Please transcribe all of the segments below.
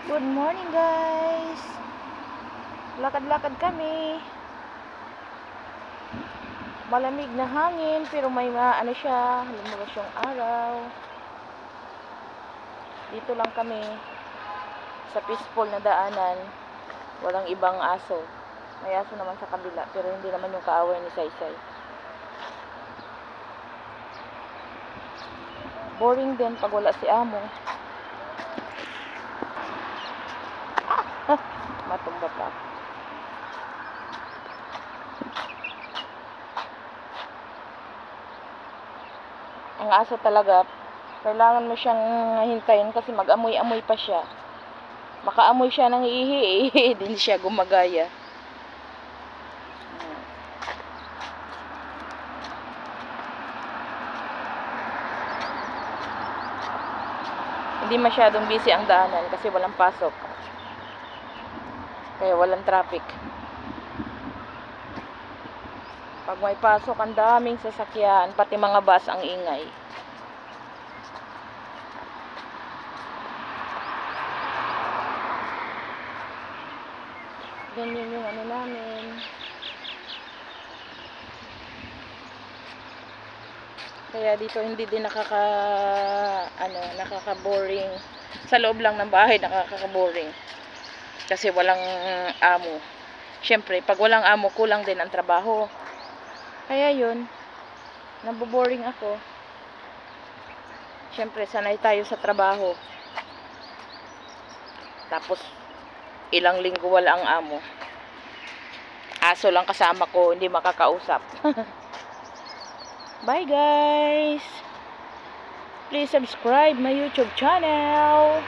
Good morning guys. Lakad-lakad kami. Malamig na hangin pero may ano siya, lumabas yung araw. Dito lang kami sa peaceful na daanan. Walang ibang aso. May aso naman sa kabila pero hindi naman yung kaaway ni Saysay. Boring din pag wala si Amo. Matumba pa. Ang aso talaga, kailangan mo siyang hintayin kasi mag-amoy-amoy pa siya. Makaamoy siya ng ihi, din siya gumagaya. Hindi masyadong busy ang daanan kasi walang pasok. Kaya walang traffic. Pag may pasok, ang daming sasakyan, pati mga bus ang ingay. Ganyan yung ano namin. Kaya dito hindi din nakaka-boring. Sa loob lang ng bahay nakaka-boring. Kasi walang amo. Siyempre, pag walang amo, kulang din ang trabaho. Kaya yun, naboboring ako. Siyempre, sanay tayo sa trabaho. Tapos, ilang linggo wala ang amo. Aso lang kasama ko, hindi makakausap. Bye guys! Please subscribe my YouTube channel.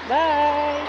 Bye!